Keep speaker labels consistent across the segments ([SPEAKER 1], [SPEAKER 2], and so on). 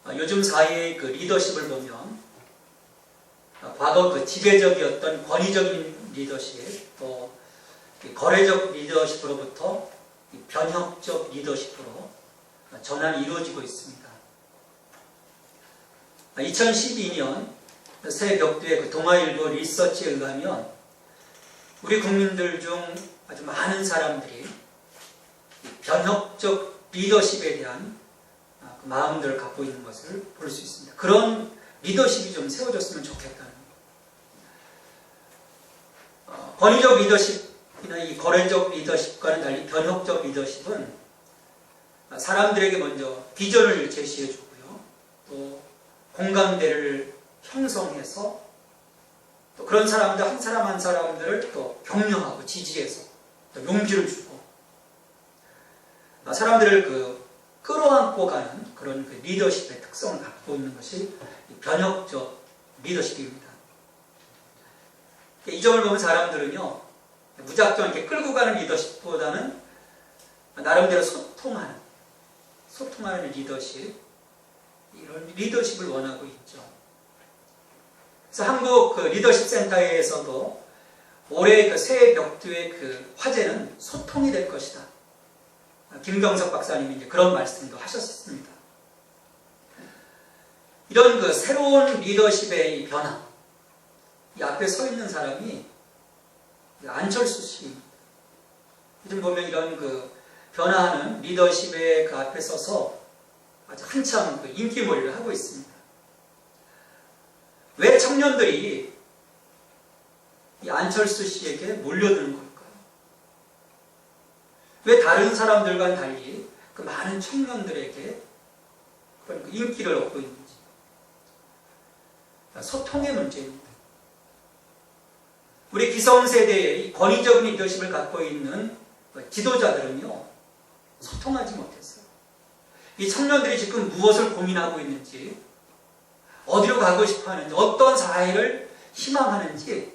[SPEAKER 1] 요즘 사회의 그 리더십을 보면 과거 그 지배적이었던 권위적인 리더십, 또 거래적 리더십으로부터 변혁적 리더십으로 전환이 이루어지고 있습니다. 2012년 새 벽두의 그 동아일보 리서치에 의하면 우리 국민들 중 아주 많은 사람들이 변혁적 리더십에 대한 마음들을 갖고 있는 것을 볼 수 있습니다. 그런 리더십이 좀 세워졌으면 좋겠다는 권위적 리더십이나 이 거래적 리더십과는 달리 변혁적 리더십은 사람들에게 먼저 비전을 제시해 주고요. 또 공감대를 형성해서 또 그런 사람들 한 사람 한 사람들을 또 격려하고 지지해서 또 용기를 주고 사람들을 끌어안고 가는 그런 그 리더십의 특성을 갖고 있는 것이 변혁적 리더십입니다. 이 점을 보면 사람들은요, 무작정 이렇게 끌고 가는 리더십보다는 나름대로 소통하는 리더십, 이런 리더십을 원하고 있죠. 그래서 한국 그 리더십 센터에서도 올해 그 새 벽두의 그 화제는 소통이 될 것이다. 김경석 박사님이 이제 그런 말씀도 하셨습니다. 이런 그 새로운 리더십의 이 변화, 이 앞에 서 있는 사람이 안철수 씨. 요즘 보면 이런 그 변화하는 리더십의 그 앞에 서서 아주 한참 그 인기몰이를 하고 있습니다. 왜 청년들이 이 안철수 씨에게 몰려드는 걸까요? 왜 다른 사람들과는 달리 그 많은 청년들에게 그런 그 인기를 얻고 있는지. 소통의 문제입니다. 우리 기성세대의 권위적인 리더십을 갖고 있는 지도자들은요, 소통하지 못했어요. 이 청년들이 지금 무엇을 고민하고 있는지, 어디로 가고 싶어 하는지, 어떤 사회를 희망하는지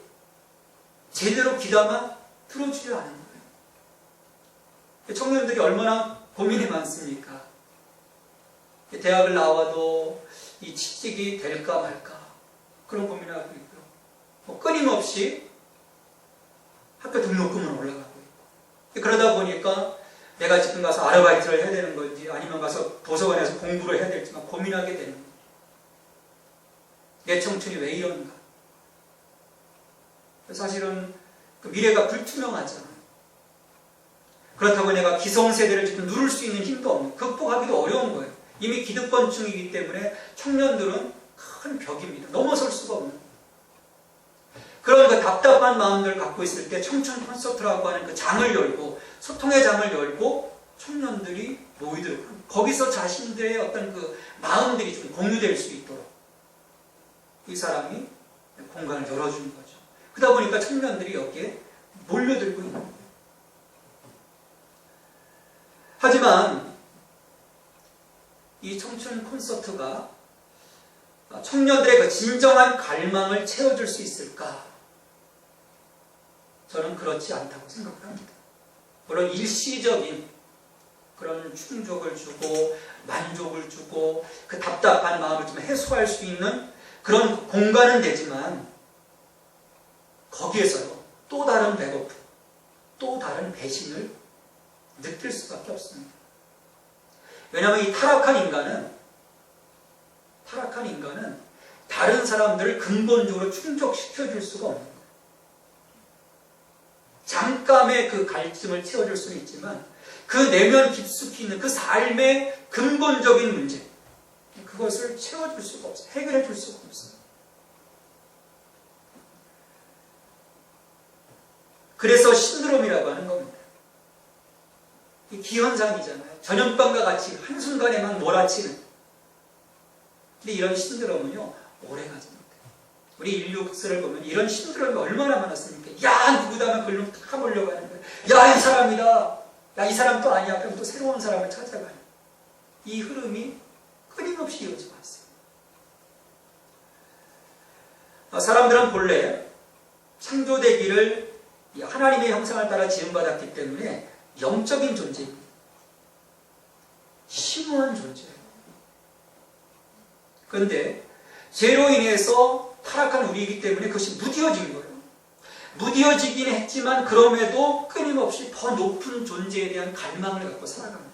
[SPEAKER 1] 제대로 귀담아 들어주려 하는 거예요. 청년들이 얼마나 고민이 많습니까? 대학을 나와도 이 취직이 될까 말까 그런 고민을 하고 있고요. 끊임없이 학교 등록금은 올라가고 있고, 그러다 보니까 내가 지금 가서 아르바이트를 해야 되는 건지 아니면 가서 도서관에서 공부를 해야 될지 고민하게 되는 거예요. 내 청춘이 왜 이런가? 사실은 그 미래가 불투명하잖아요. 그렇다고 내가 기성세대를 지금 누를 수 있는 힘도 없는, 극복하기도 어려운 거예요. 이미 기득권층이기 때문에 청년들은 큰 벽입니다. 넘어설 수가 없는. 그런 그 답답한 마음들을 갖고 있을 때 청춘 콘서트라고 하는 그 장을 열고, 소통의 장을 열고 청년들이 모이도록 합니다. 거기서 자신들의 어떤 그 마음들이 좀 공유될 수 있도록 이 사람이 공간을 열어주는 거죠. 그러다 보니까 청년들이 여기에 몰려들고 있는 거예요. 하지만 이 청춘 콘서트가 청년들의 그 진정한 갈망을 채워줄 수 있을까? 저는 그렇지 않다고 생각을 합니다. 물론 일시적인 그런 충족을 주고 만족을 주고 그 답답한 마음을 좀 해소할 수 있는 그런 공간은 되지만 거기에서요 또 다른 배고픔, 또 다른 배신을 느낄 수밖에 없습니다. 왜냐하면 이 타락한 인간은 다른 사람들을 근본적으로 충족시켜줄 수가 없는 거예요. 잠깐의 그 갈증을 채워줄 수는 있지만 그 내면 깊숙이 있는 그 삶의 근본적인 문제, 그것을 채워줄 수가 없어요. 해결해 줄 수가 없어요. 그래서 신드롬이라고 하는 겁니다. 이 기현상이잖아요. 전염병과 같이 한순간에만 몰아치는. 근데 이런 신드롬은요, 오래가지 못해요. 우리 인류 역사를 보면 이런 신드롬이 얼마나 많았습니까? 야, 누구다면 글로 다 몰려가는 거예요. 야, 이 사람이다. 야, 이 사람 또 아니야. 그럼 또 새로운 사람을 찾아가는. 이 흐름이 끊임없이 이어져 왔어요. 사람들은 본래 창조되기를 하나님의 형상을 따라 지음받았기 때문에 영적인 존재입니다. 심오한 존재예요. 그런데 죄로 인해서 타락한 우리이기 때문에 그것이 무디어진 거예요. 무디어지긴 했지만 그럼에도 끊임없이 더 높은 존재에 대한 갈망을 갖고 살아갑니다.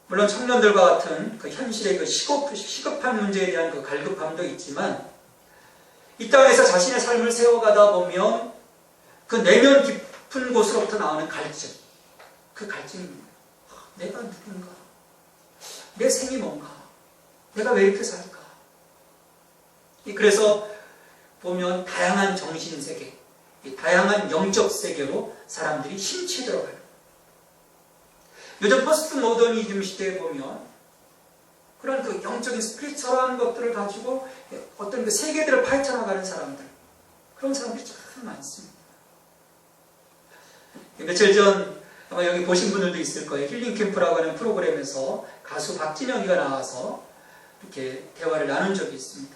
[SPEAKER 1] 물론 청년들과 같은 그 현실의 그 시급한 문제에 대한 그 갈급함도 있지만 이 땅에서 자신의 삶을 세워가다 보면 그 내면 깊은 곳으로부터 나오는 갈증, 그 갈증입니다. 내가 누군가? 내 생이 뭔가? 내가 왜 이렇게 살까? 그래서 보면 다양한 정신세계, 다양한 영적 세계로 사람들이 심취해 들어가요. 요즘 포스트 모더니즘 시대에 보면 그런 그 영적인 스피리추얼한 것들을 가지고 어떤 그 세계들을 파헤쳐 나가는 사람들, 그런 사람들이 참 많습니다. 며칠 전 아마 여기 보신 분들도 있을 거예요. 힐링캠프라고 하는 프로그램에서 가수 박진영이가 나와서 이렇게 대화를 나눈 적이 있습니다.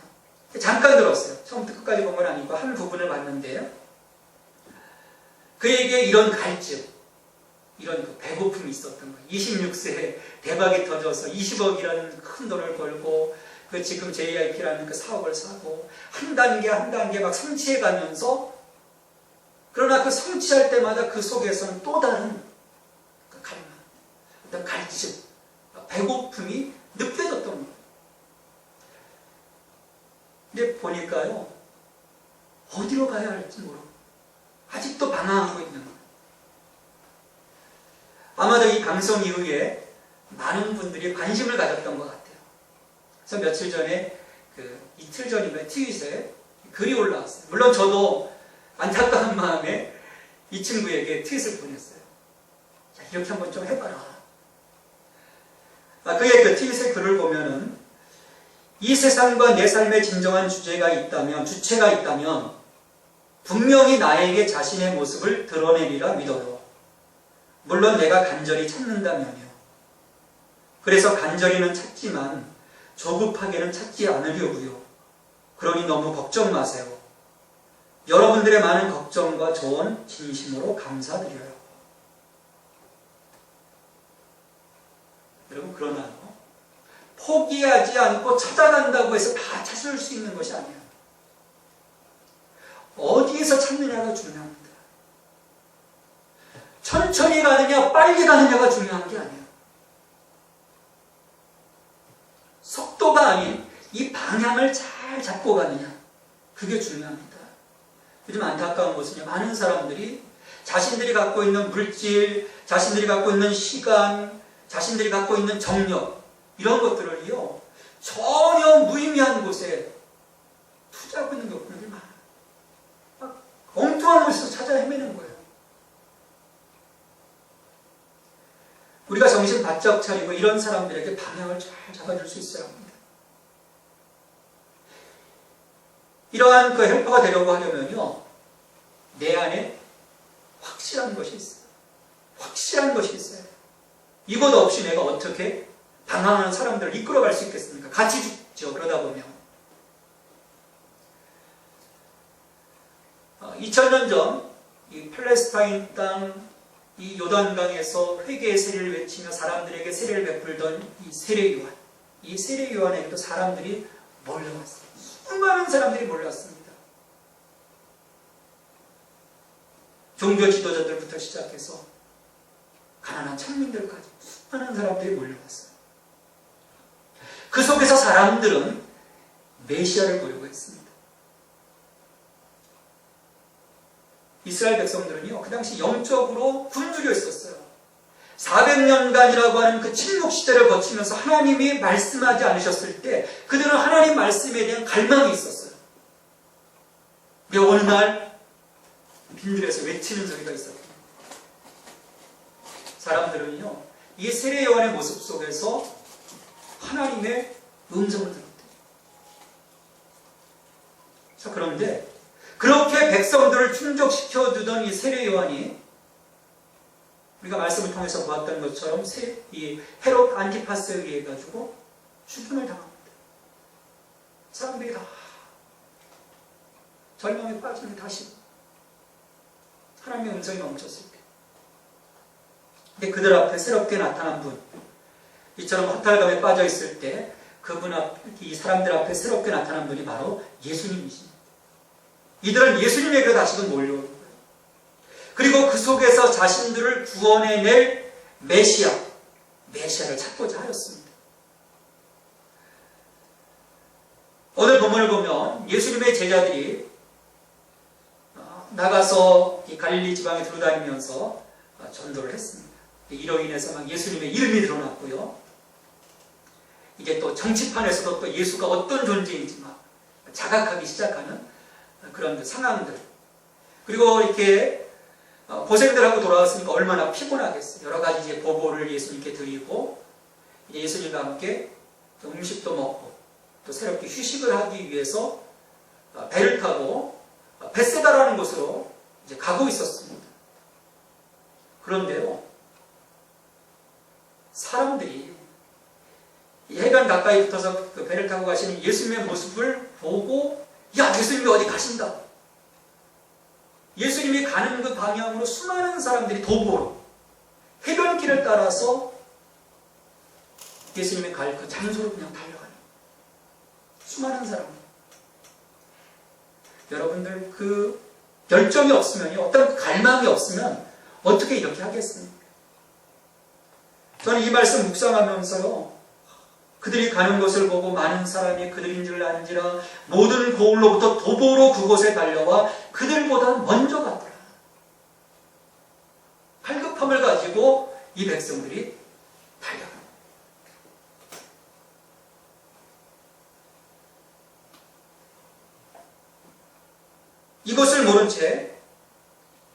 [SPEAKER 1] 잠깐 들었어요. 처음부터 끝까지 본 건 아니고 한 부분을 봤는데 그에게 이런 갈증, 이런 그 배고픔이 있었던 거예요. 26세에 대박이 터져서 20억이라는 큰 돈을 벌고 그 지금 JIP라는 그 사업을 사고 한 단계 한 단계 막 성취해 가면서 그러나 그 성취할 때마다 그 속에서는 또 다른 그 갈망, 어떤 갈증, 배고픔이 느껴졌던 거예요. 근데 보니까요, 어디로 가야 할지 모르고 아직도 방황하고 있는 거예요. 아마도 이 방송 이후에 많은 분들이 관심을 가졌던 것 같아요. 그래서 며칠 전에 이틀 전인가 트윗에 글이 올라왔어요. 물론 저도 안타까운 마음에 이 친구에게 트윗을 보냈어요. 자, 이렇게 한번 좀 해봐라. 그의 그 트윗의 글을 보면은 이 세상과 내 삶의 진정한 주체가 있다면 분명히 나에게 자신의 모습을 드러내리라 믿어요. 물론 내가 간절히 찾는다면요. 그래서 간절히는 찾지만 조급하게는 찾지 않으려고요. 그러니 너무 걱정 마세요. 여러분들의 많은 걱정과 조언 진심으로 감사드려요. 여러분, 그러나요? 포기하지 않고 찾아간다고 해서 다 찾을 수 있는 것이 아니에요. 어디에서 찾느냐가 중요합니다. 천천히 가느냐 빨리 가느냐가 중요한 게 아니에요. 속도가 아닌 이 방향을 잘 잡고 가느냐, 그게 중요합니다. 요즘 안타까운 것은요, 많은 사람들이 자신들이 갖고 있는 물질, 자신들이 갖고 있는 시간, 자신들이 갖고 있는 정력, 이런 것들을요 전혀 무의미한 곳에 투자하고 있는 경우들이 많아요. 막 엉뚱한 곳에서 찾아 헤매는 거예요. 우리가 정신 바짝 차리고 이런 사람들에게 방향을 잘 잡아줄 수 있어야 합니다. 이러한 그 헬퍼가 되려고 하려면요, 내 안에 확실한 것이 있어요. 확실한 것이 있어요. 이것 없이 내가 어떻게 방황하는 사람들을 이끌어갈 수 있겠습니까? 같이 죽죠. 그러다 보면. 2000년 전 이 팔레스타인 땅 이 요단강에서 회개의 세례를 외치며 사람들에게 세례를 베풀던 이 세례 요한, 이 세례 요한에게도 사람들이 몰려왔어요. 수많은 사람들이 몰려왔습니다. 종교 지도자들부터 시작해서 가난한 천민들까지 수많은 사람들이 몰려왔어요. 그 속에서 사람들은 메시아를 보려고 했습니다. 이스라엘 백성들은요, 그 당시 영적으로 굶주려 있었어요. 400년간이라고 하는 그 침묵 시대를 거치면서 하나님이 말씀하지 않으셨을 때 그들은 하나님 말씀에 대한 갈망이 있었어요. 근데 어느 날 빈들에서 외치는 소리가 있었어요. 사람들은요, 이 세례 요한의 모습 속에서 하나님의 음성을 들었대요. 자, 그런데 그렇게 백성들을 충족시켜주던 이 세례 요한이 우리가 말씀을 통해서 보았던 것처럼 이 헤롯 안티파스에 의해 가지고 죽임을 당합니다. 사람들이 다 절망에 빠지면 다시 하나님의 음성이 멈췄을 때, 근데 그들 앞에 새롭게 나타난 분, 이처럼 허탈감에 빠져 있을 때 이 사람들 앞에 새롭게 나타난 분이 바로 예수님이십니다. 이들은 예수님에게로 다시금 몰려오는 거예요. 그리고 그 속에서 자신들을 구원해낼 메시아를 찾고자 하였습니다. 오늘 본문을 보면 예수님의 제자들이 나가서 이 갈릴리 지방에 들어다니면서 전도를 했습니다. 이로 인해서 막 예수님의 이름이 드러났고요. 이제 또 정치판에서도 또 예수가 어떤 존재인지 막 자각하기 시작하는 그런 상황들. 그리고 이렇게 고생들 하고 돌아왔으니까 얼마나 피곤하겠어요. 여러 가지 이제 보고를 예수님께 드리고 이제 예수님과 함께 음식도 먹고 또 새롭게 휴식을 하기 위해서 배를 타고 벳세다라는 곳으로 이제 가고 있었습니다. 그런데요, 사람들이 이 해변 가까이 붙어서 그 배를 타고 가시는 예수님의 모습을 보고, 야, 예수님이 어디 가신다. 예수님이 가는 그 방향으로 수많은 사람들이 도보로 해변길을 따라서 예수님이 갈 그 장소로 그냥 달려가는 수많은 사람들. 여러분들 그 열정이 없으면, 어떤 갈망이 없으면 어떻게 이렇게 하겠습니까? 저는 이 말씀 묵상하면서요, 그들이 가는 것을 보고 많은 사람이 그들인 줄 아는지라 모든 고을로부터 도보로 그곳에 달려와 그들보다 먼저 갔더라. 갈급함을 가지고 이 백성들이 달려갑니다. 이것을 모른 채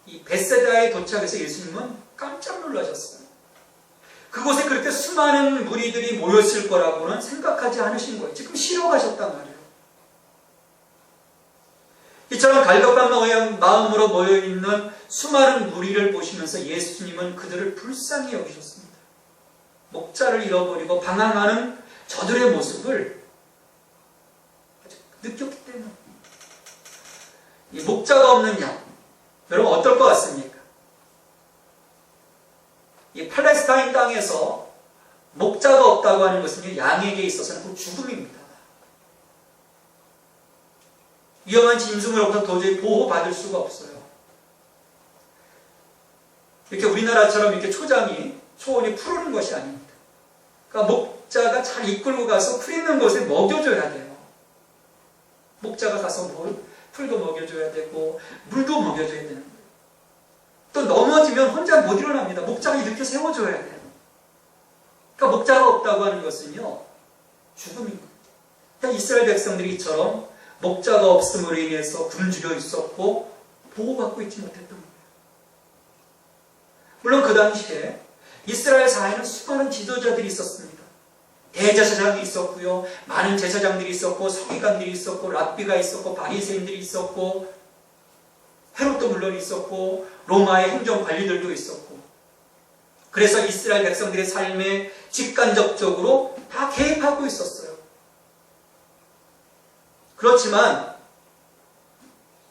[SPEAKER 1] 이 벳세다에 도착해서 예수님은 깜짝 놀라셨어요. 그곳에 그렇게 수많은 무리들이 모였을 거라고는 생각하지 않으신 거예요. 지금 쉬러 가셨단 말이에요. 이처럼 갈급한 마음으로 모여있는 수많은 무리를 보시면서 예수님은 그들을 불쌍히 여기셨습니다. 목자를 잃어버리고 방황하는 저들의 모습을 느꼈기 때문에. 이 목자가 없는 양, 여러분 어떨 것 같습니까? 이 팔레스타인 땅에서 목자가 없다고 하는 것은 양에게 있어서는 그 죽음입니다. 위험한 짐승으로부터 도저히 보호받을 수가 없어요. 이렇게 우리나라처럼 이렇게 초원이 푸르는 것이 아닙니다. 그러니까 목자가 잘 이끌고 가서 풀 있는 곳에 먹여줘야 돼요. 목자가 가서 풀도 먹여줘야 되고 물도 먹여줘야 되는 거예요. 또 넘어지면 혼자 못 일어납니다. 목자가 이렇게 세워줘야 돼요. 그러니까 목자가 없다고 하는 것은요, 죽음입니다. 그러니까 이스라엘 백성들이 이처럼 목자가 없음으로 인해서 굶주려 있었고 보호받고 있지 못했던 거예요. 물론 그 당시에 이스라엘 사회는 수많은 지도자들이 있었습니다. 대제사장이 있었고요, 많은 제사장들이 있었고, 서기관들이 있었고, 랍비가 있었고, 바리새인들이 있었고, 헤롯도 물론 있었고, 로마의 행정관리들도 있었고, 그래서 이스라엘 백성들의 삶에 직간접적으로 다 개입하고 있었어요. 그렇지만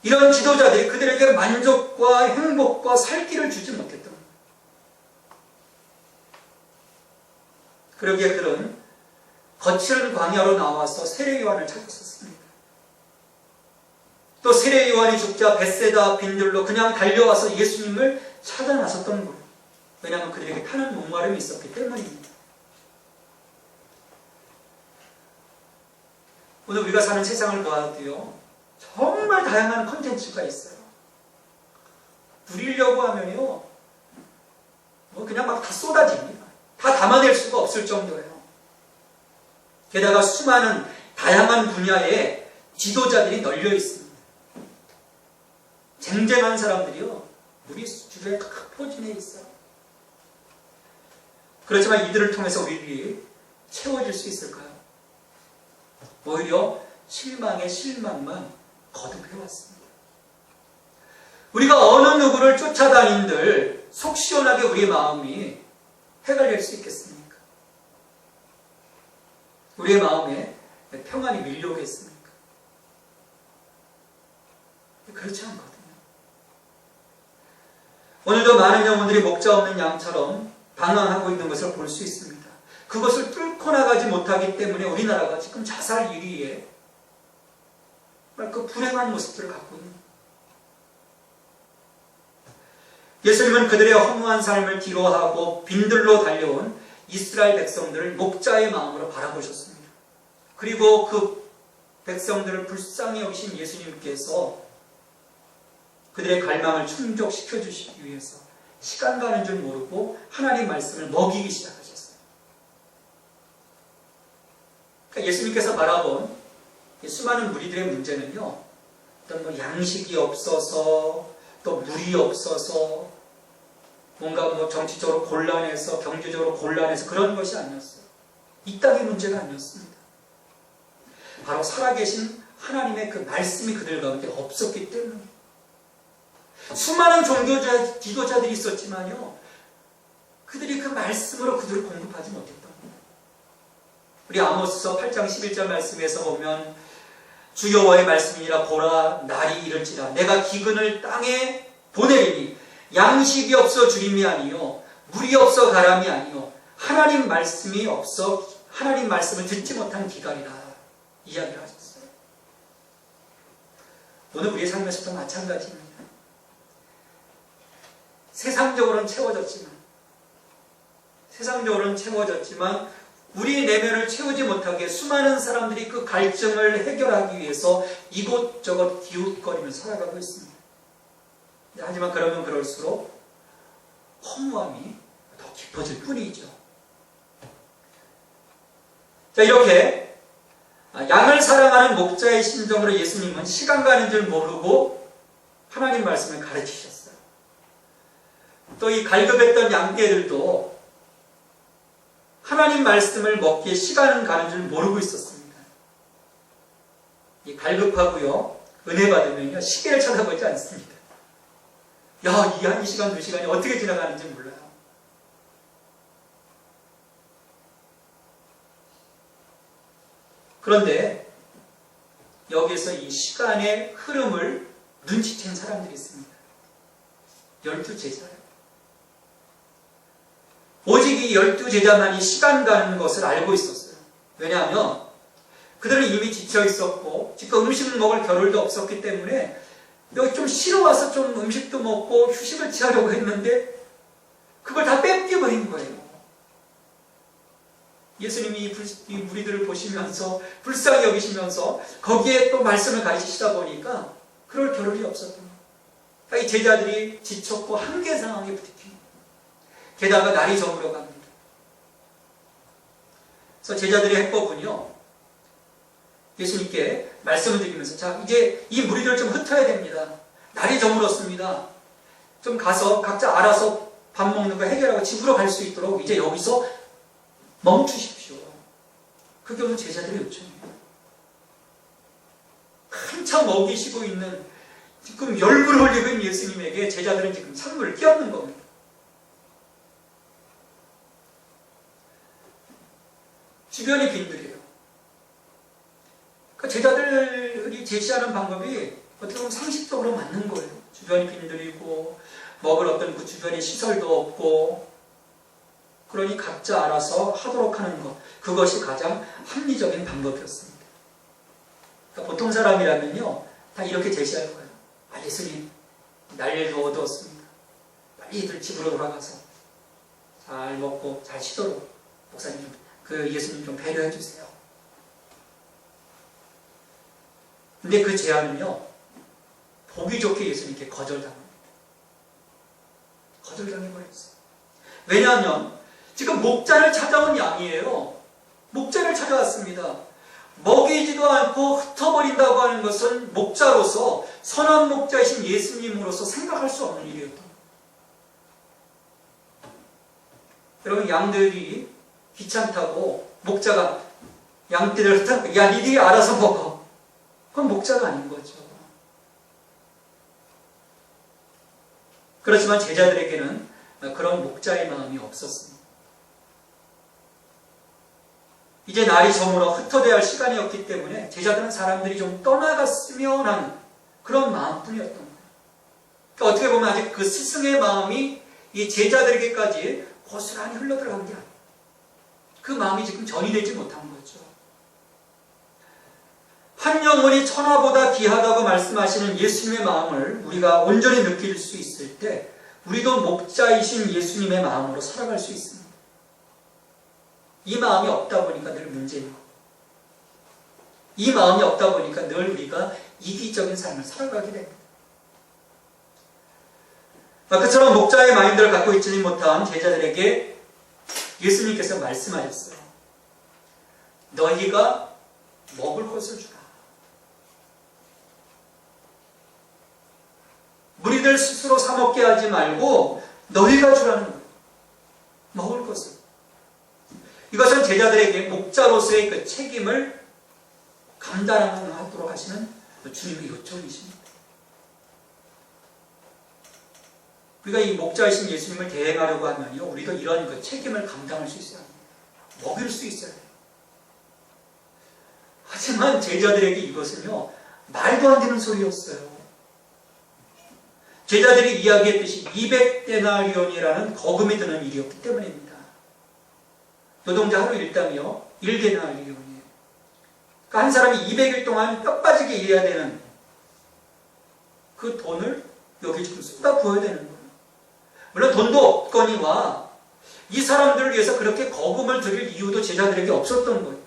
[SPEAKER 1] 이런 지도자들이 그들에게 만족과 행복과 살 길을 주지 못했던 거예요. 그러기에 그들은 거칠은 광야로 나와서 세례 요한을 찾았었습니다. 또 세례 요한이 죽자 벳세다 빈들로 그냥 달려와서 예수님을 찾아 나섰던 거예요. 왜냐하면 그들에게 타는 목마름이 있었기 때문입니다. 오늘 우리가 사는 세상을 봐도요, 정말 다양한 콘텐츠가 있어요. 누리려고 하면요, 그냥 막 다 쏟아집니다. 다 담아낼 수가 없을 정도예요. 게다가 수많은 다양한 분야의 지도자들이 널려 있습니다. 쟁쟁한 사람들이요, 우리 주변에 각 포진해 있어요. 그렇지만 이들을 통해서 우리들이 채워질 수 있을까요? 오히려 실망에 실망만 거듭해왔습니다. 우리가 어느 누구를 쫓아다닌들 속 시원하게 우리의 마음이 해갈릴 수 있겠습니까? 우리의 마음에 평안이 밀려오겠습니까? 그렇지 않거든요. 오늘도 많은 영혼들이 목자 없는 양처럼 방황하고 있는 것을 볼 수 있습니다. 그것을 뚫고 나가지 못하기 때문에 우리나라가 지금 자살 1위에 그 불행한 모습들을 갖고 있는 거예요. 예수님은 그들의 허무한 삶을 뒤로하고 빈들로 달려온 이스라엘 백성들을 목자의 마음으로 바라보셨습니다. 그리고 그 백성들을 불쌍히 여기신 예수님께서 그들의 갈망을 충족시켜 주시기 위해서 시간 가는 줄 모르고 하나님 말씀을 먹이기 시작하셨어요. 그러니까 예수님께서 바라본 수많은 무리들의 문제는요, 어떤 양식이 없어서 또 물이 없어서 뭔가 정치적으로 곤란해서 경제적으로 곤란해서 그런 것이 아니었어요. 이 땅의 문제가 아니었습니다. 바로 살아계신 하나님의 그 말씀이 그들 가운데 없었기 때문에 수많은 종교자, 기도자들이 있었지만요, 그들이 그 말씀으로 그들을 공급하지 못했던 거예요. 우리 아모스서 8장 11절 말씀에서 보면 주 여호와의 말씀이니라 보라 날이 이를지라 내가 기근을 땅에 보내리니 양식이 없어 주림이 아니요 물이 없어 가람이 아니요 하나님 말씀이 없어 하나님 말씀을 듣지 못한 기갈이라 이야기를 하셨어요. 오늘 우리의 삶에서도 마찬가지입니다. 세상적으로는 채워졌지만 우리 내면을 채우지 못하게 수많은 사람들이 그 갈증을 해결하기 위해서 이곳저곳 기웃거리면서 살아가고 있습니다. 하지만 그러면 그럴수록 허무함이 더 깊어질 뿐이죠. 자, 이렇게 양을 사랑하는 목자의 심정으로 예수님은 시간 가는 줄 모르고 하나님 말씀을 가르치셨어요. 또 이 갈급했던 양떼들도 하나님 말씀을 먹기에 시간은 가는 줄 모르고 있었습니다. 이 갈급하고요, 은혜 받으면요, 시계를 쳐다보지 않습니다. 야, 이 1시간, 2시간이 어떻게 지나가는지 몰라요. 그런데 여기에서 이 시간의 흐름을 눈치챈 사람들이 있습니다. 12제자예요. 오직 이 12제자만이 시간 가는 것을 알고 있었어요. 왜냐하면 그들은 이미 지쳐 있었고 지금 음식 먹을 겨를도 없었기 때문에 여기 좀 쉬러 와서 좀 음식도 먹고 휴식을 취하려고 했는데 그걸 다 뺏겨버린 거예요. 예수님이 이 무리들을 보시면서 불쌍히 여기시면서 거기에 또 말씀을 가르치시다 보니까 그럴 겨를이 없었던 거예요. 그러니까 이 제자들이 지쳤고 한계 상황에 부딪힌 거예요. 게다가 날이 저물어 갑니다. 그래서 제자들의 해법은요, 예수님께 말씀을 드리면서 자, 이제 이 무리들을 좀 흩어야 됩니다. 날이 저물었습니다. 좀 가서 각자 알아서 밥 먹는 거 해결하고 집으로 갈 수 있도록 이제 여기서 멈추십시오. 그게 오늘 제자들의 요청이에요. 한참 먹이시고 있는 지금 열불을 올리고 있는 예수님에게 제자들은 지금 찬물을 끼얹는 겁니다. 주변이 빈들이에요. 그러니까 제자들이 제시하는 방법이 어떻게 보면 상식적으로 맞는 거예요. 주변이 빈들이고 먹을 어떤 그 주변에 시설도 없고 그러니 각자 알아서 하도록 하는 것, 그것이 가장 합리적인 방법이었습니다. 그러니까 보통 사람이라면요 다 이렇게 제시할 거예요. 아, 예수님 날도 어두웠습니다. 빨리들 집으로 돌아가서 잘 먹고 잘 쉬도록 목사님 그 예수님 좀 배려해 주세요. 근데 그 제안은요 보기 좋게 예수님께 거절당합니다. 거절당해버렸어요. 왜냐하면 지금 목자를 찾아온 양이에요. 목자를 찾아왔습니다. 먹이지도 않고 흩어버린다고 하는 것은 목자로서 선한 목자이신 예수님으로서 생각할 수 없는 일이었던 거예요. 여러분 양들이 귀찮다고 목자가 양떼를 흩어 야 니들이 알아서 먹어. 그건 목자가 아닌 거죠. 그렇지만 제자들에게는 그런 목자의 마음이 없었습니다. 이제 날이 저물어 흩어져야 할 시간이었기 때문에 제자들은 사람들이 좀 떠나갔으면 하는 그런 마음뿐이었던 거예요. 그러니까 어떻게 보면 아직 그 스승의 마음이 이 제자들에게까지 고스란히 흘러들어간 게 아니에요. 그 마음이 지금 전이 되지 못한 거죠. 한 영혼이 천하보다 귀하다고 말씀하시는 예수님의 마음을 우리가 온전히 느낄 수 있을 때 우리도 목자이신 예수님의 마음으로 살아갈 수 있습니다. 이 마음이 없다 보니까 늘 문제예요. 이 마음이 없다 보니까 늘 우리가 이기적인 삶을 살아가게 됩니다. 그처럼 목자의 마인드를 갖고 있지 못한 제자들에게 예수님께서 말씀하셨어요. 너희가 먹을 것을 주라. 무리들 스스로 사 먹게 하지 말고 너희가 주라는 거예요. 먹을 것을. 이것은 제자들에게 목자로서의 그 책임을 감당하도록 하시는 주님의 요청이십니다. 우리가 이 목자이신 예수님을 대행하려고 하면요, 우리도 이런 그 책임을 감당할 수 있어야 합니다. 먹일 수 있어야 돼요. 하지만 제자들에게 이것은요, 말도 안 되는 소리였어요. 제자들이 이야기했듯이 200데나리온이라는 거금이 드는 일이었기 때문입니다. 노동자 하루 일당이요, 1데나리온이에요. 그러니까 한 사람이 200일 동안 뼈 빠지게 일해야 되는 그 돈을 여기 지금 쏟아 부어야 되는 거예요. 물론 돈도 없거니와 이 사람들을 위해서 그렇게 거금을 드릴 이유도 제자들에게 없었던 거예요.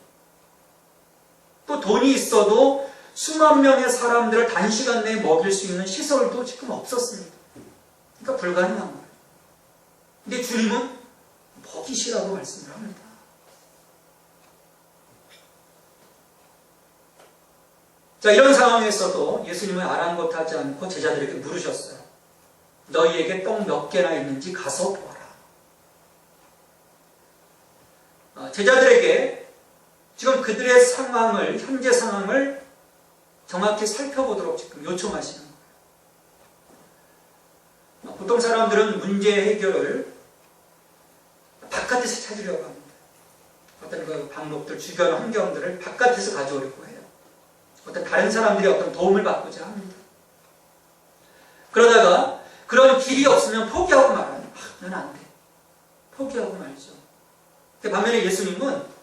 [SPEAKER 1] 또 돈이 있어도 수만 명의 사람들을 단시간 내에 먹일 수 있는 시설도 지금 없었습니다. 그러니까 불가능한 거예요. 근데 주님은 먹이시라고 말씀을 합니다. 자, 이런 상황에서도 예수님은 아랑곳하지 않고 제자들에게 물으셨어요. 너희에게 떡 몇 개나 있는지 가서 보아라. 제자들에게 지금 그들의 상황을, 현재 상황을 정확히 살펴보도록 지금 요청하시는 거예요. 보통 사람들은 문제 해결을 바깥에서 찾으려고 합니다. 어떤 그 방법들, 주변 환경들을 바깥에서 가져오려고 해요. 어떤 다른 사람들이 어떤 도움을 받고자 합니다. 그러다가 그런 길이 없으면 포기하고 말아요. 넌 안 돼. 포기하고 말죠. 반면에 예수님은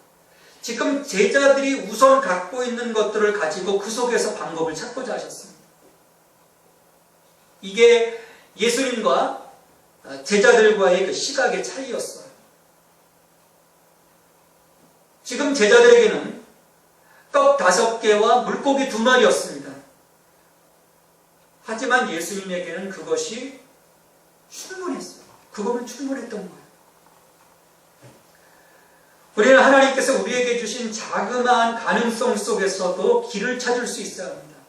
[SPEAKER 1] 지금 제자들이 우선 갖고 있는 것들을 가지고 그 속에서 방법을 찾고자 하셨습니다. 이게 예수님과 제자들과의 그 시각의 차이였어요. 지금 제자들에게는 떡 5개와 물고기 2마리였습니다. 하지만 예수님에게는 그것이 충분했어요. 그거면 충분했던 거예요. 우리는 하나님께서 우리에게 주신 자그마한 가능성 속에서도 길을 찾을 수 있어야 합니다.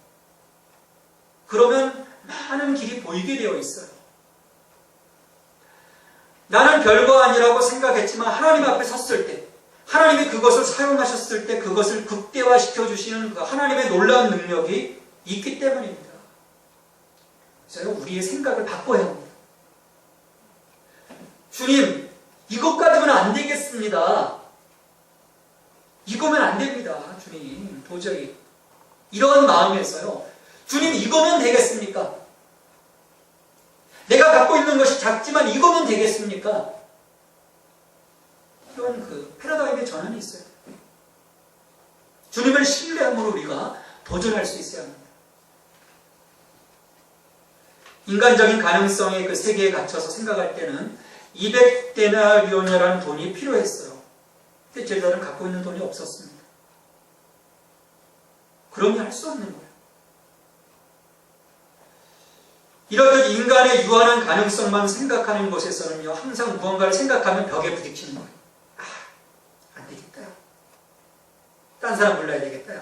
[SPEAKER 1] 그러면 많은 길이 보이게 되어 있어요. 나는 별거 아니라고 생각했지만 하나님 앞에 섰을 때, 하나님이 그것을 사용하셨을 때 그것을 극대화시켜 주시는 그 하나님의 놀라운 능력이 있기 때문입니다. 그래서 우리의 생각을 바꿔야 합니다. 주님, 이것 가지고는 안 되겠습니다. 이거면 안 됩니다. 주님, 도저히. 이런 마음에서요. 주님, 이거면 되겠습니까? 내가 갖고 있는 것이 작지만 이거면 되겠습니까? 이런 그 패러다임의 전환이 있어요. 주님을 신뢰함으로 우리가 도전할 수 있어야 합니다. 인간적인 가능성의 그 세계에 갇혀서 생각할 때는 200데나리온이라는 돈이 필요했어요. 근데 제자들은 갖고 있는 돈이 없었습니다. 그러니 할 수 없는 거예요. 이렇듯 인간의 유한한 가능성만 생각하는 곳에서는요, 항상 무언가를 생각하면 벽에 부딪히는 거예요. 안 되겠다. 딴 사람 불러야 되겠다.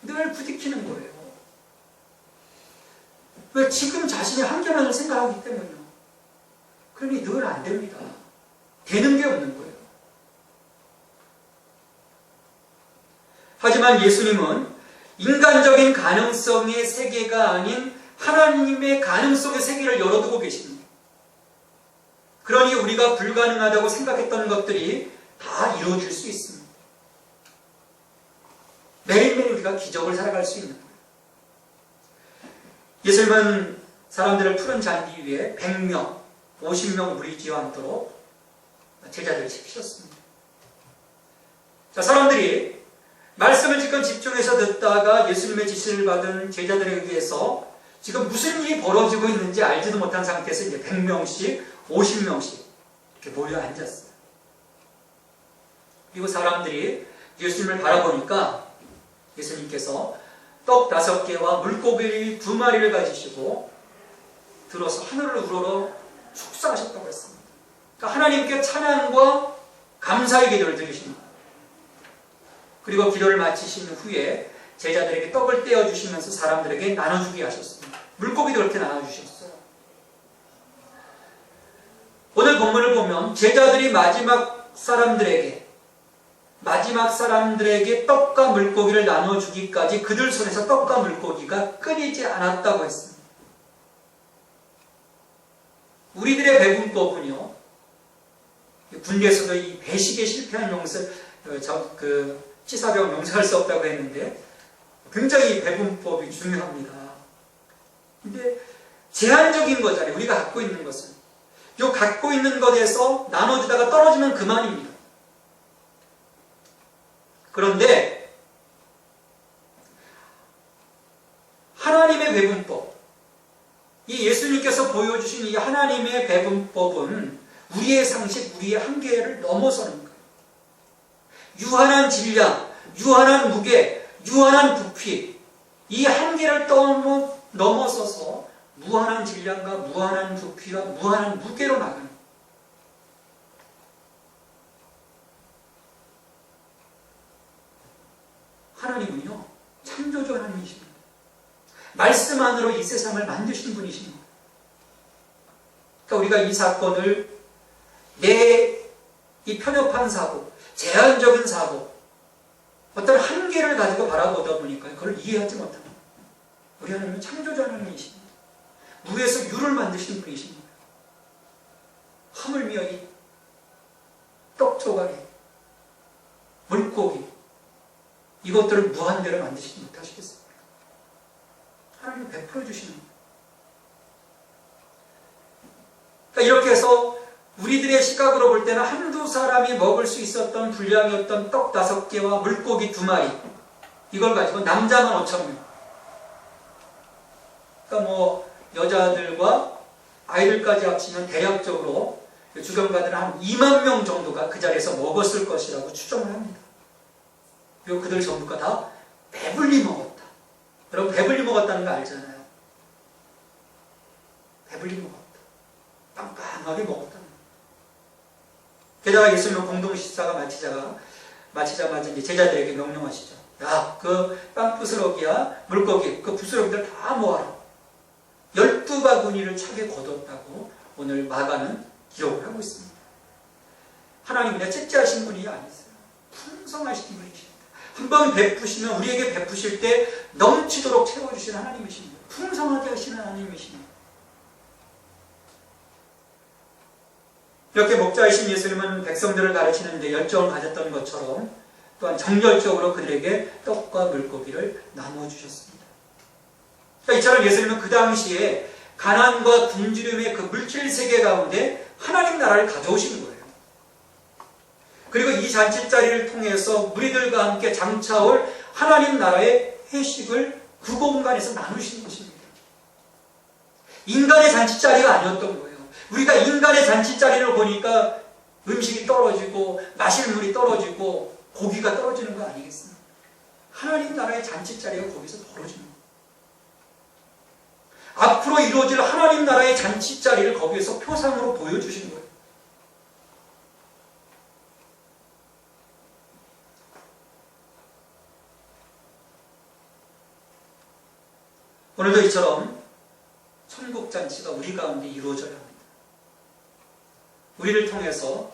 [SPEAKER 1] 늘 부딪히는 거예요. 왜? 지금 자신의 한계만을 생각하기 때문이요. 그러니 늘 안 됩니다. 되는 게 없는 거예요. 하지만 예수님은 인간적인 가능성의 세계가 아닌 하나님의 가능성의 세계를 열어두고 계십니다. 그러니 우리가 불가능하다고 생각했던 것들이 다 이루어질 수 있습니다. 매일매일 우리가 기적을 살아갈 수 있는 거예요. 예수님은 사람들을 푸른 잔디 위에 100명, 50명 무리지어 앉도록 제자들을 시키셨습니다. 자, 사람들이 말씀을 지금 집중해서 듣다가 예수님의 지시를 받은 제자들에 의해서 지금 무슨 일이 벌어지고 있는지 알지도 못한 상태에서 이제 100명씩, 50명씩 이렇게 모여 앉았어요. 그리고 사람들이 예수님을 바라보니까 예수님께서 떡 5개와 물고기 2마리를 가지시고 들어서 하늘을 우러러 축사하셨다고 했습니다. 그러니까 하나님께 찬양과 감사의 기도를 드리십니다. 그리고 기도를 마치신 후에 제자들에게 떡을 떼어주시면서 사람들에게 나눠주게 하셨습니다. 물고기도 그렇게 나눠주셨어요. 오늘 본문을 보면 제자들이 마지막 사람들에게 떡과 물고기를 나눠주기까지 그들 손에서 떡과 물고기가 끊이지 않았다고 했습니다. 우리들의 배분법은요, 군대에서도 이 배식에 실패한 치사병 용서할 수 없다고 했는데 굉장히 배분법이 중요합니다. 근데 제한적인 거잖아요. 우리가 갖고 있는 것은. 요 갖고 있는 것에서 나눠주다가 떨어지면 그만입니다. 그런데 하나님의 배분법, 이 예수님께서 보여주신 이 하나님의 배분법은 우리의 상식, 우리의 한계를 넘어서는 거예요. 유한한 질량, 유한한 무게, 유한한 부피, 이 한계를 넘어서서 무한한 질량과 무한한 부피와 무한한 무게로 나가는 거예요. 하나님은요, 창조주 하나님이십니다. 말씀 안으로 이 세상을 만드신 분이십니다. 그러니까 우리가 이 사건을 이 편협한 사고, 제한적인 사고, 어떤 한계를 가지고 바라보다 보니까 그걸 이해하지 못합니다. 우리 하나님은 창조주 하나님이십니다. 무에서 유를 만드신 분이십니다. 하물며 이 떡조각이, 물고기, 이것들을 무한대로 만드시지 못하시겠습니까? 하나님이 베풀어 주시는 거예요. 그러니까 이렇게 해서 우리들의 시각으로 볼 때는 한두 사람이 먹을 수 있었던 분량이었던 떡 5개와 물고기 2마리, 이걸 가지고 남자만 5,000명. 그러니까 여자들과 아이들까지 합치면 대략적으로 주경가들은 한 2만 명 정도가 그 자리에서 먹었을 것이라고 추정을 합니다. 그리고 그들 전부가 다 배불리 먹었다. 여러분, 배불리 먹었다는 거 알잖아요. 배불리 먹었다. 빵빵하게 먹었다. 게다가 예수님은 공동식사가 마치자마자 이제 제자들에게 명령하시죠. 야, 그 빵 부스러기야, 물고기, 그 부스러기들 다 모아라. 12바구니를 차게 거뒀다고 오늘 마가는 기록을 하고 있습니다. 하나님은 째째하신 분이 아니세요. 풍성하신 분이십니다. 한번 베푸시면 우리에게 베푸실 때 넘치도록 채워주시는 하나님이십니다. 풍성하게 하시는 하나님이십니다. 이렇게 목자이신 예수님은 백성들을 가르치는데 열정을 가졌던 것처럼 또한 정열적으로 그들에게 떡과 물고기를 나눠주셨습니다. 그러니까 이처럼 예수님은 그 당시에 가난과 굶주림의 그 물질 세계 가운데 하나님 나라를 가져오신 거예요. 그리고 이 잔치자리를 통해서 무리들과 함께 장차올 하나님 나라의 회식을 그 공간에서 나누시는 것입니다. 인간의 잔치자리가 아니었던 거예요. 우리가 인간의 잔치자리를 보니까 음식이 떨어지고 마실 물이 떨어지고 고기가 떨어지는 거 아니겠습니까? 하나님 나라의 잔치자리가 거기서 벌어지는 거예요. 앞으로 이루어질 하나님 나라의 잔치자리를 거기에서 표상으로 보여주신 거예요. 오늘도 이처럼 천국잔치가 우리 가운데 이루어져야 합니다. 우리를 통해서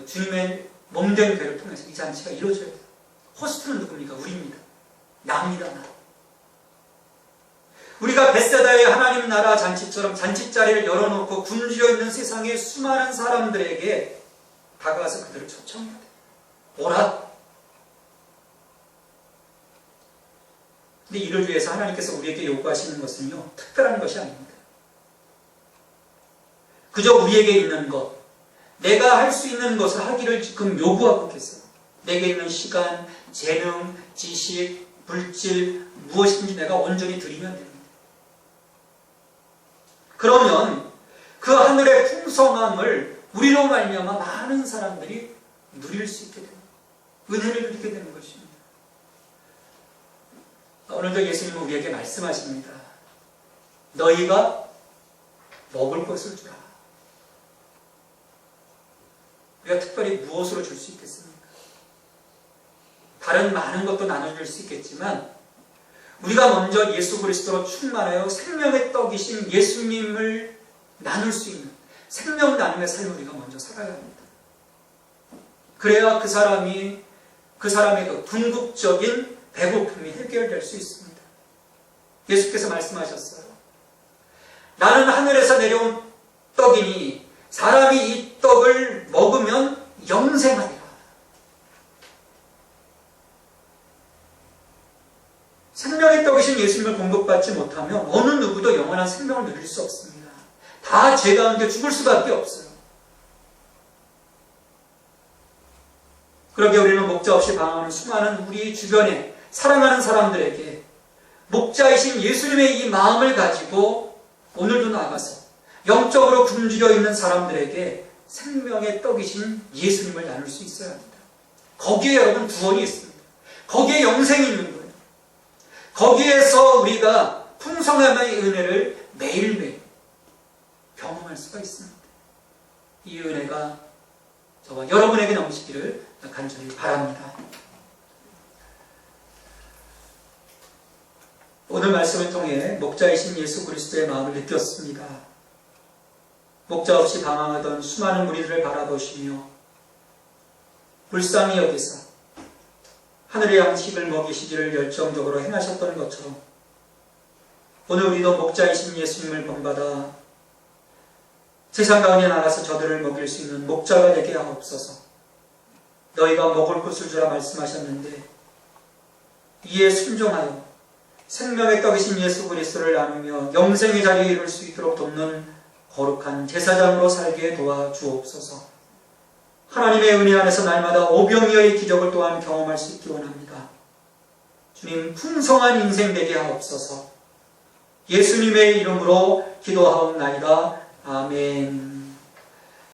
[SPEAKER 1] 주님의 몸된 교회를 통해서 이 잔치가 이루어져야 돼요. 호스트는 누굽니까? 우리입니다. 나입니다. 나. 우리가 벳세다의 하나님 나라 잔치처럼 잔치자리를 열어놓고 굶주려 있는 세상의 수많은 사람들에게 다가가서 그들을 초청해야 돼요. 오라. 근데 이를 위해서 하나님께서 우리에게 요구하시는 것은요, 특별한 것이 아닙니다. 그저 우리에게 있는 것, 내가 할 수 있는 것을 하기를 지금 요구하고 있겠어요. 내게 있는 시간, 재능, 지식, 물질, 무엇인지 내가 온전히 드리면 됩니다. 그러면 그 하늘의 풍성함을 우리로 말미암아 많은 사람들이 누릴 수 있게 됩니다. 은혜를 누리게 되는 것입니다. 오늘도 예수님은 우리에게 말씀하십니다. 너희가 먹을 것을 주라. 우리가 특별히 무엇으로 줄 수 있겠습니까? 다른 많은 것도 나눠줄 수 있겠지만 우리가 먼저 예수 그리스도로 충만하여 생명의 떡이신 예수님을 나눌 수 있는 생명 나눔의 삶을 우리가 먼저 살아야 합니다. 그래야 그 사람의 그 궁극적인 배고픔이 해결될 수 있습니다. 예수께서 말씀하셨어요. 나는 하늘에서 내려온 떡이니 사람이 이 떡을 먹으면 영생하리라. 생명의 떡이신 예수님을 공급받지 못하면 어느 누구도 영원한 생명을 누릴 수 없습니다. 다 죄 가운데 죽을 수밖에 없어요. 그러기에 우리는 목자 없이 방황하는 수많은 우리 주변에 사랑하는 사람들에게 목자이신 예수님의 이 마음을 가지고 오늘도 나가서 영적으로 굶주려 있는 사람들에게 생명의 떡이신 예수님을 나눌 수 있어야 합니다. 거기에 여러분 구원이 있습니다. 거기에 영생이 있는 거예요. 거기에서 우리가 풍성함의 은혜를 매일매일 경험할 수가 있습니다. 이 은혜가 저와 여러분에게 넘치기를 간절히 바랍니다. 오늘 말씀을 통해 목자이신 예수 그리스도의 마음을 느꼈습니다. 목자 없이 방황하던 수많은 무리들을 바라보시며 불쌍히 여기사 하늘의 양식을 먹이시기를 열정적으로 행하셨던 것처럼 오늘 우리도 목자이신 예수님을 본받아 세상 가운데 나가서 저들을 먹일 수 있는 목자가 되게 하옵소서. 너희가 먹을 것을 주라 말씀하셨는데 이에 순종하여 생명의 떡이신 예수 그리스도를 나누며 영생의 자리에 이룰 수 있도록 돕는 거룩한 제사장으로 살게 도와주옵소서. 하나님의 은혜 안에서 날마다 오병이어의 기적을 또한 경험할 수 있기 원합니다. 주님 풍성한 인생 되게 하옵소서. 예수님의 이름으로 기도하옵나이다. 아멘.